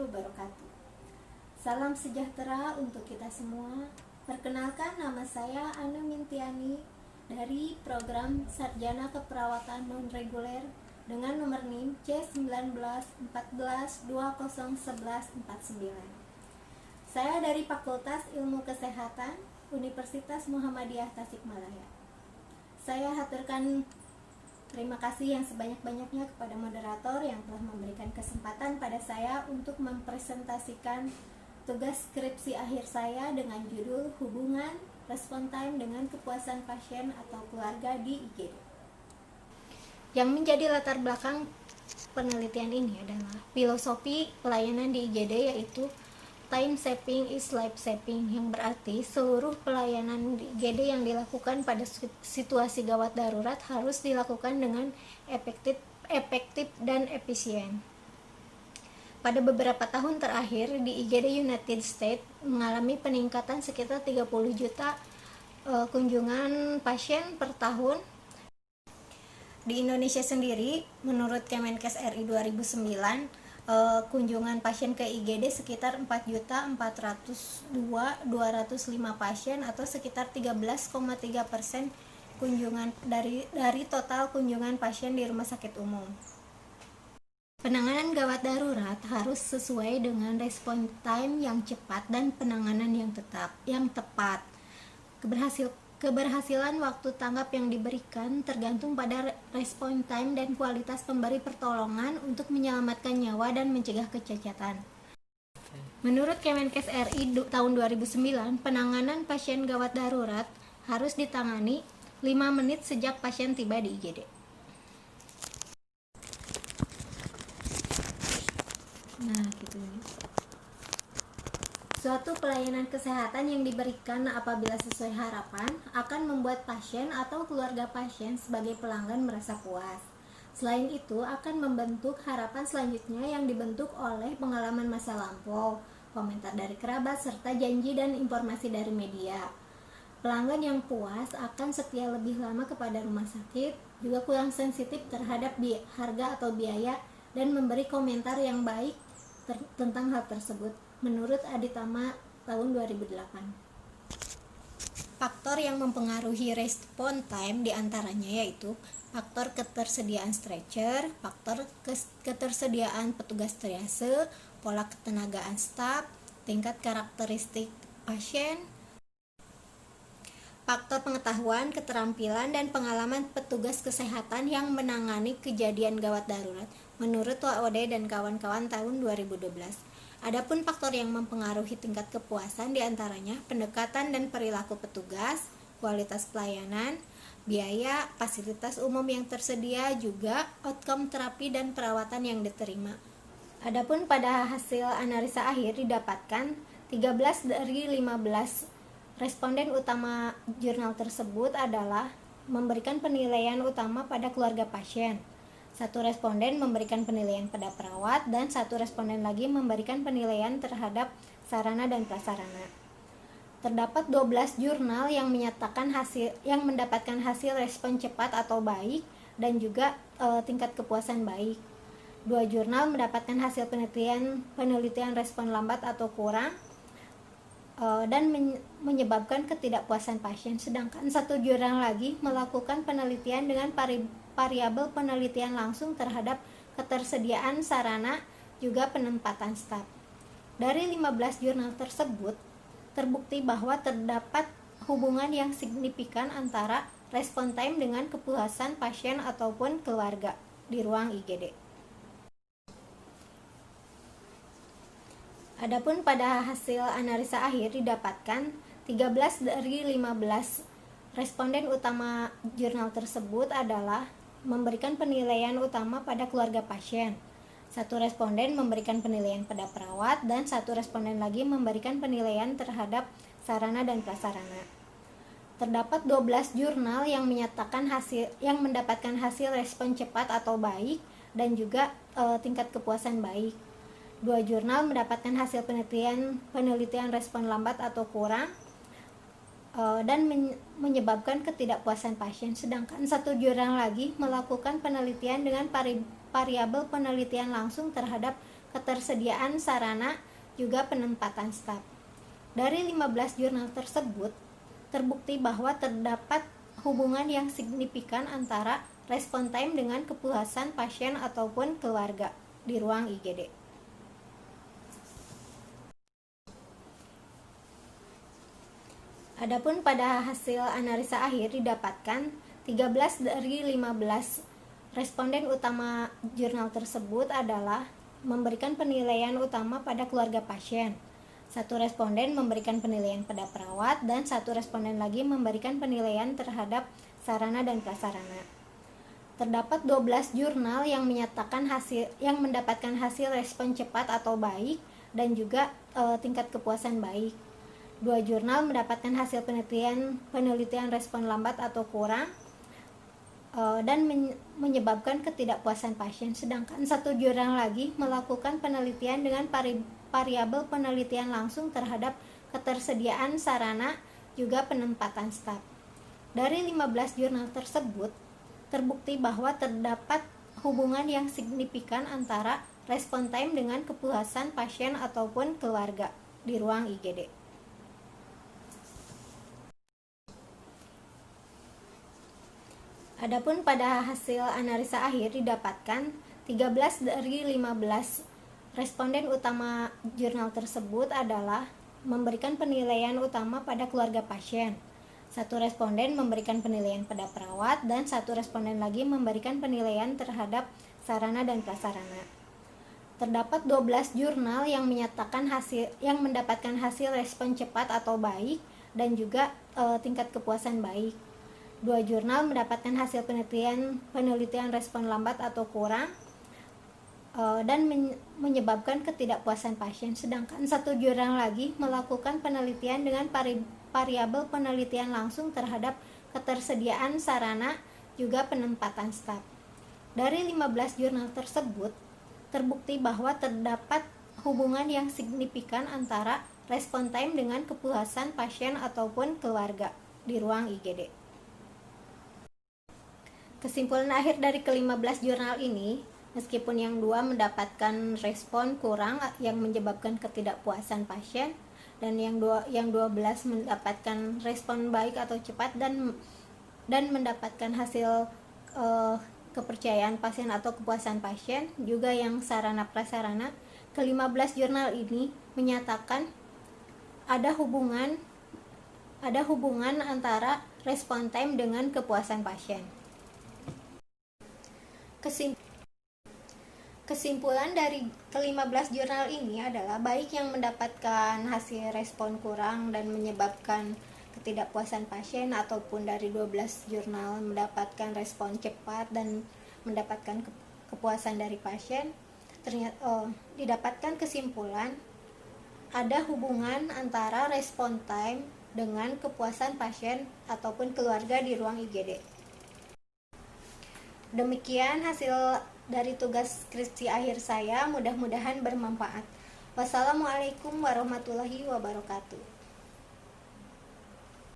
wabarakatuh. Salam sejahtera untuk kita semua. Perkenalkan, nama saya Ana Mintiani dari program Sarjana Keperawatan Non-Reguler dengan nomor NIM C1914201149. Saya dari Fakultas Ilmu Kesehatan Universitas Muhammadiyah Tasikmalaya. Saya haturkan terima kasih yang sebanyak-banyaknya kepada moderator yang telah memberikan kesempatan pada saya untuk mempresentasikan tugas skripsi akhir saya dengan judul Hubungan Respon Time dengan Kepuasan Pasien atau Keluarga di IGD. Yang menjadi latar belakang penelitian ini adalah filosofi pelayanan di IGD, yaitu time saving is life saving, yang berarti seluruh pelayanan di IGD yang dilakukan pada situasi gawat darurat harus dilakukan dengan efektif dan efisien. Pada beberapa tahun terakhir di IGD United States mengalami peningkatan sekitar 30 juta kunjungan pasien per tahun. Di Indonesia sendiri, menurut Kemenkes RI 2009, kunjungan pasien ke IGD sekitar 4.402.205 pasien atau sekitar 13,3% kunjungan dari total kunjungan pasien di rumah sakit umum. Penanganan gawat darurat harus sesuai dengan respon time yang cepat dan penanganan yang tepat. Keberhasilan waktu tanggap yang diberikan tergantung pada respon time dan kualitas pemberi pertolongan untuk menyelamatkan nyawa dan mencegah kecacatan. Menurut Kemenkes RI tahun 2009, penanganan pasien gawat darurat harus ditangani 5 menit sejak pasien tiba di IGD. Nah, gitu ya. Suatu pelayanan kesehatan yang diberikan apabila sesuai harapan akan membuat pasien atau keluarga pasien sebagai pelanggan merasa puas. Selain itu, akan membentuk harapan selanjutnya yang dibentuk oleh pengalaman masa lampau, komentar dari kerabat, serta janji dan informasi dari media. Pelanggan yang puas akan setia lebih lama kepada rumah sakit, juga kurang sensitif terhadap harga atau biaya, dan memberi komentar yang baik tentang hal tersebut. Menurut Aditama tahun 2008. Faktor yang mempengaruhi respon time diantaranya yaitu faktor ketersediaan stretcher, faktor ketersediaan petugas triase, pola ketenagaan staf, tingkat karakteristik pasien, faktor pengetahuan, keterampilan, dan pengalaman petugas kesehatan yang menangani kejadian gawat darurat menurut WOD dan kawan-kawan tahun 2012. Adapun faktor yang mempengaruhi tingkat kepuasan diantaranya pendekatan dan perilaku petugas, kualitas pelayanan, biaya, fasilitas umum yang tersedia, juga outcome terapi dan perawatan yang diterima. Adapun pada hasil analisa akhir didapatkan 13 dari 15 responden utama jurnal tersebut adalah memberikan penilaian utama pada keluarga pasien. 1 responden memberikan penilaian pada perawat, dan 1 responden lagi memberikan penilaian terhadap sarana dan prasarana. Terdapat 12 jurnal yang mendapatkan hasil respon cepat atau baik dan juga tingkat kepuasan baik. 2 jurnal mendapatkan hasil penelitian respon lambat atau kurang dan menyebabkan ketidakpuasan pasien, sedangkan 1 jurnal lagi melakukan penelitian dengan variabel penelitian langsung terhadap ketersediaan sarana juga penempatan staf. Dari 15 jurnal tersebut, terbukti bahwa terdapat hubungan yang signifikan antara respon time dengan kepuasan pasien ataupun keluarga di ruang IGD. Adapun pada hasil analisa akhir didapatkan 13 dari 15 responden utama jurnal tersebut adalah memberikan penilaian utama pada keluarga pasien. 1 responden memberikan penilaian pada perawat, dan 1 responden lagi memberikan penilaian terhadap sarana dan prasarana. Terdapat 12 jurnal yang mendapatkan hasil respon cepat atau baik dan juga tingkat kepuasan baik. 2 jurnal mendapatkan hasil penelitian respon lambat atau kurang dan menyebabkan ketidakpuasan pasien, sedangkan 1 jurnal lagi melakukan penelitian dengan variabel penelitian langsung terhadap ketersediaan sarana, juga penempatan staf. Dari 15 jurnal tersebut, terbukti bahwa terdapat hubungan yang signifikan antara respon time dengan kepuasan pasien ataupun keluarga di ruang IGD. Adapun pada hasil analisa akhir didapatkan 13 dari 15 responden utama jurnal tersebut adalah memberikan penilaian utama pada keluarga pasien. Satu responden memberikan penilaian pada perawat dan satu responden lagi memberikan penilaian terhadap sarana dan prasarana. Terdapat 12 jurnal yang mendapatkan hasil respon cepat atau baik dan juga tingkat kepuasan baik. 2 jurnal mendapatkan hasil penelitian respon lambat atau kurang dan menyebabkan ketidakpuasan pasien, sedangkan satu jurnal lagi melakukan penelitian dengan variabel penelitian langsung terhadap ketersediaan sarana, juga penempatan staf. Dari 15 jurnal tersebut, terbukti bahwa terdapat hubungan yang signifikan antara respon time dengan kepuasan pasien ataupun keluarga di ruang IGD. Adapun pada hasil analisa akhir didapatkan 13 dari 15 responden utama jurnal tersebut adalah memberikan penilaian utama pada keluarga pasien. Satu responden memberikan penilaian pada perawat dan satu responden lagi memberikan penilaian terhadap sarana dan prasarana. Terdapat 12 jurnal yang mendapatkan hasil respon cepat atau baik dan juga tingkat kepuasan baik. 2 jurnal mendapatkan hasil penelitian respon lambat atau kurang dan menyebabkan ketidakpuasan pasien, sedangkan satu jurnal lagi melakukan penelitian dengan variabel penelitian langsung terhadap ketersediaan sarana, juga penempatan staf. Dari 15 jurnal tersebut, terbukti bahwa terdapat hubungan yang signifikan antara respon time dengan kepuasan pasien ataupun keluarga di ruang IGD. Kesimpulan akhir dari ke-15 jurnal ini, meskipun yang 2 mendapatkan respon kurang yang menyebabkan ketidakpuasan pasien dan yang 12 mendapatkan respon baik atau cepat dan mendapatkan hasil kepercayaan pasien atau kepuasan pasien, juga yang sarana prasarana, ke-15 jurnal ini menyatakan ada hubungan antara respon time dengan kepuasan pasien. Kesimpulan dari ke-15 jurnal ini adalah baik yang mendapatkan hasil respon kurang dan menyebabkan ketidakpuasan pasien ataupun dari 12 jurnal mendapatkan respon cepat dan mendapatkan kepuasan dari pasien, ternyata didapatkan kesimpulan ada hubungan antara respon time dengan kepuasan pasien ataupun keluarga di ruang IGD. Demikian hasil dari tugas skripsi akhir saya, mudah-mudahan bermanfaat. Wassalamualaikum warahmatullahi wabarakatuh.